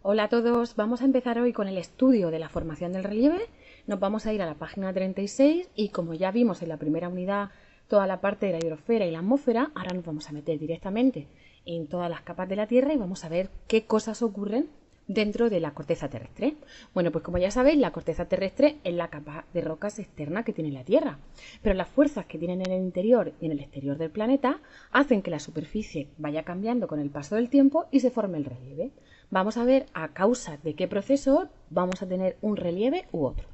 Hola a todos, vamos a empezar hoy con el estudio de la formación del relieve. Nos vamos a ir a la página 36 y como ya vimos en la primera unidad toda la parte de la hidrosfera y la atmósfera, ahora nos vamos a meter directamente en todas las capas de la Tierra y vamos a ver qué cosas ocurren dentro de la corteza terrestre. Bueno, pues como ya sabéis, la corteza terrestre es la capa de rocas externa que tiene la Tierra, pero las fuerzas que tienen en el interior y en el exterior del planeta hacen que la superficie vaya cambiando con el paso del tiempo y se forme el relieve. Vamos a ver a causa de qué proceso vamos a tener un relieve u otro.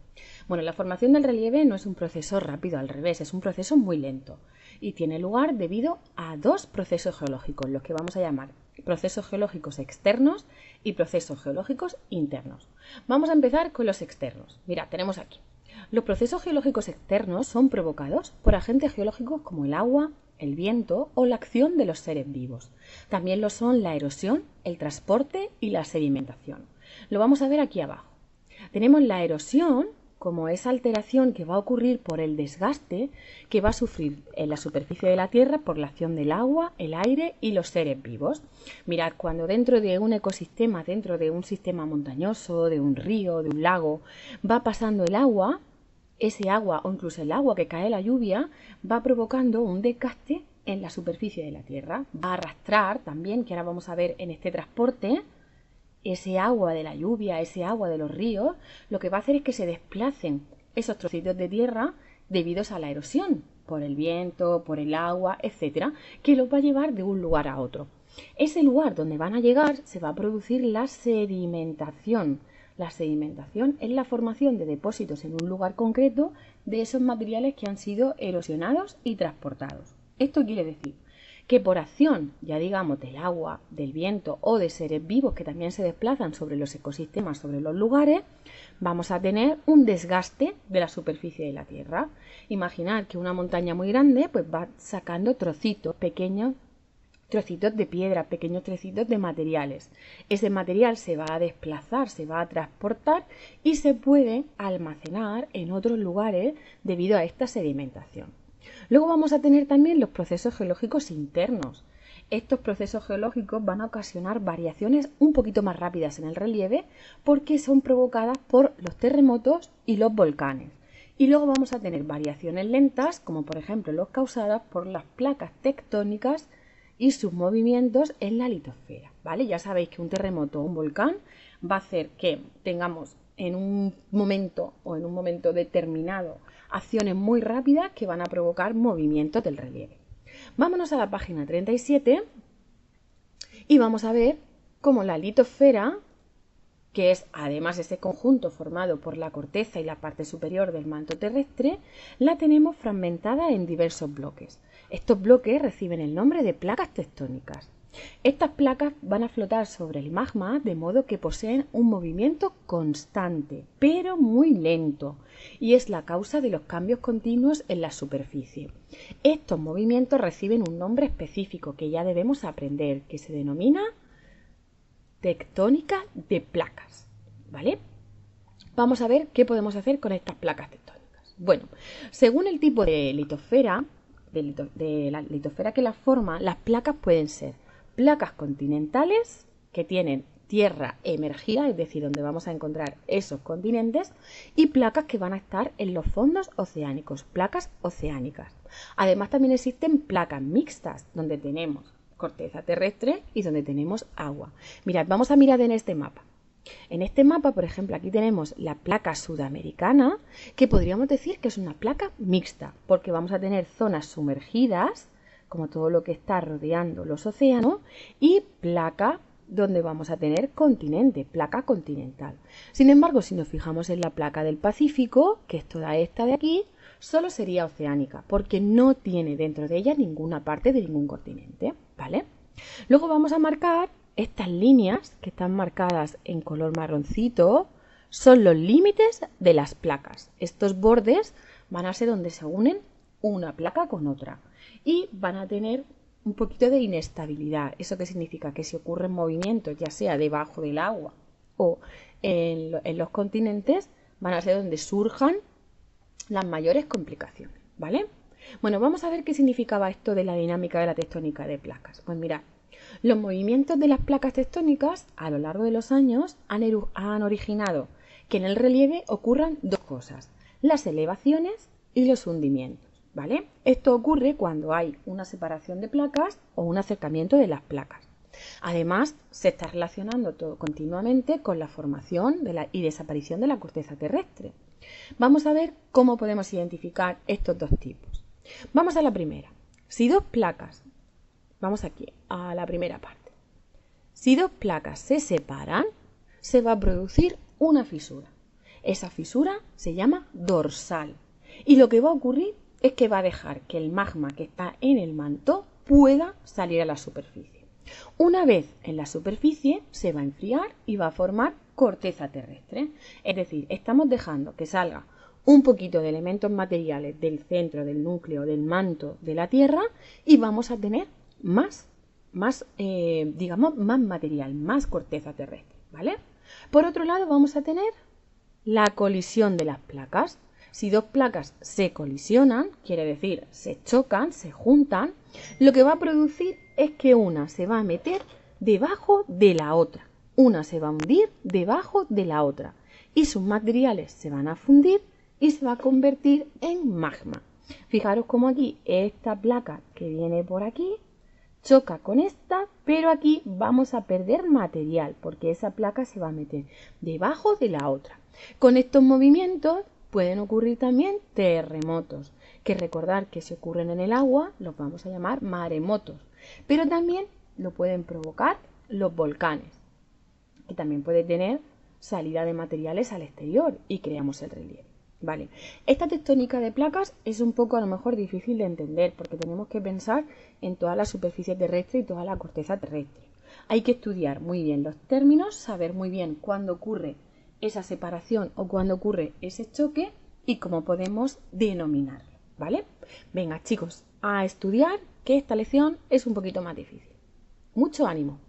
Bueno, la formación del relieve no es un proceso rápido, al revés, es un proceso muy lento y tiene lugar debido a dos procesos geológicos, los que vamos a llamar procesos geológicos externos y procesos geológicos internos. Vamos a empezar con los externos. Mirad, tenemos aquí. Los procesos geológicos externos son provocados por agentes geológicos como el agua, el viento o la acción de los seres vivos. También lo son la erosión, el transporte y la sedimentación. Lo vamos a ver aquí abajo. Tenemos la erosión como esa alteración que va a ocurrir por el desgaste que va a sufrir en la superficie de la Tierra por la acción del agua, el aire y los seres vivos. Mirad, cuando dentro de un ecosistema, dentro de un sistema montañoso, de un río, de un lago, va pasando el agua, ese agua o incluso el agua que cae la lluvia va provocando un desgaste en la superficie de la Tierra. Va a arrastrar también, que ahora vamos a ver en este transporte, ese agua de la lluvia, ese agua de los ríos, lo que va a hacer es que se desplacen esos trocitos de tierra debido a la erosión, por el viento, por el agua, etcétera, que los va a llevar de un lugar a otro. Ese lugar donde van a llegar se va a producir la sedimentación. La sedimentación es la formación de depósitos en un lugar concreto de esos materiales que han sido erosionados y transportados. Esto quiere decir que por acción, ya digamos, del agua, del viento o de seres vivos que también se desplazan sobre los ecosistemas, sobre los lugares, vamos a tener un desgaste de la superficie de la Tierra. Imaginad que una montaña muy grande pues va sacando trocitos, pequeños trocitos de piedra, pequeños trocitos de materiales. Ese material se va a desplazar, se va a transportar y se puede almacenar en otros lugares debido a esta sedimentación. Luego vamos a tener también los procesos geológicos internos. Estos procesos geológicos van a ocasionar variaciones un poquito más rápidas en el relieve porque son provocadas por los terremotos y los volcanes. Y luego vamos a tener variaciones lentas, como por ejemplo las causadas por las placas tectónicas y sus movimientos en la litosfera, ¿vale? Ya sabéis que un terremoto o un volcán va a hacer que tengamos en un momento determinado acciones muy rápidas que van a provocar movimientos del relieve. Vámonos a la página 37 y vamos a ver cómo la litosfera, que es además ese conjunto formado por la corteza y la parte superior del manto terrestre, la tenemos fragmentada en diversos bloques. Estos bloques reciben el nombre de placas tectónicas. Estas placas van a flotar sobre el magma de modo que poseen un movimiento constante, pero muy lento, y es la causa de los cambios continuos en la superficie. Estos movimientos reciben un nombre específico que ya debemos aprender, que se denomina tectónica de placas, ¿vale? Vamos a ver qué podemos hacer con estas placas tectónicas. Bueno, según el tipo de litosfera, de la litosfera que las forma, las placas pueden ser placas continentales que tienen tierra emergida, es decir, donde vamos a encontrar esos continentes, y placas que van a estar en los fondos oceánicos, placas oceánicas. Además, también existen placas mixtas, donde tenemos corteza terrestre y donde tenemos agua. Mirad, vamos a mirar en este mapa. En este mapa, por ejemplo, aquí tenemos la placa sudamericana, que podríamos decir que es una placa mixta, porque vamos a tener zonas sumergidas, como todo lo que está rodeando los océanos, y placa donde vamos a tener continente, placa continental. Sin embargo, si nos fijamos en la placa del Pacífico, que es toda esta de aquí, solo sería oceánica, porque no tiene dentro de ella ninguna parte de ningún continente, ¿vale? Luego vamos a marcar estas líneas que están marcadas en color marroncito, son los límites de las placas. Estos bordes van a ser donde se unen una placa con otra y van a tener un poquito de inestabilidad. ¿Eso qué significa? Que si ocurren movimientos, ya sea debajo del agua o en los continentes, van a ser donde surjan las mayores complicaciones, ¿vale? Bueno, vamos a ver qué significaba esto de la dinámica de la tectónica de placas. Pues mirad, Los movimientos de las placas tectónicas a lo largo de los años han originado que en el relieve ocurran dos cosas, las elevaciones y los hundimientos, ¿vale? Esto ocurre cuando hay una separación de placas o un acercamiento de las placas. Además, se está relacionando todo continuamente con la formación y desaparición de la corteza terrestre. Vamos a ver cómo podemos identificar estos dos tipos. Vamos a la primera. Si dos placas, vamos aquí a la primera parte. Si dos placas se separan, se va a producir una fisura. Esa fisura se llama dorsal. Y lo que va a ocurrir es que va a dejar que el magma que está en el manto pueda salir a la superficie. Una vez en la superficie se va a enfriar y va a formar corteza terrestre. Es decir, estamos dejando que salga un poquito de elementos materiales del centro, del núcleo, del manto de la Tierra y vamos a tener más material, más corteza terrestre, ¿vale? Por otro lado, vamos a tener la colisión de las placas. Si dos placas se colisionan, quiere decir se chocan, se juntan, lo que va a producir es que una se va a meter debajo de la otra, una se va a hundir debajo de la otra y sus materiales se van a fundir y se va a convertir en magma. Fijaros como aquí esta placa que viene por aquí choca con esta, pero aquí vamos a perder material porque esa placa se va a meter debajo de la otra. Con estos movimientos pueden ocurrir también terremotos, que recordar que si ocurren en el agua los vamos a llamar maremotos, pero también lo pueden provocar los volcanes, que también puede tener salida de materiales al exterior y creamos el relieve. Vale. Esta tectónica de placas es un poco a lo mejor difícil de entender porque tenemos que pensar en toda la superficie terrestre y toda la corteza terrestre. Hay que estudiar muy bien los términos, saber muy bien cuándo ocurre esa separación o cuándo ocurre ese choque y cómo podemos denominarlo, ¿vale? Venga, chicos, a estudiar, que esta lección es un poquito más difícil. Mucho ánimo.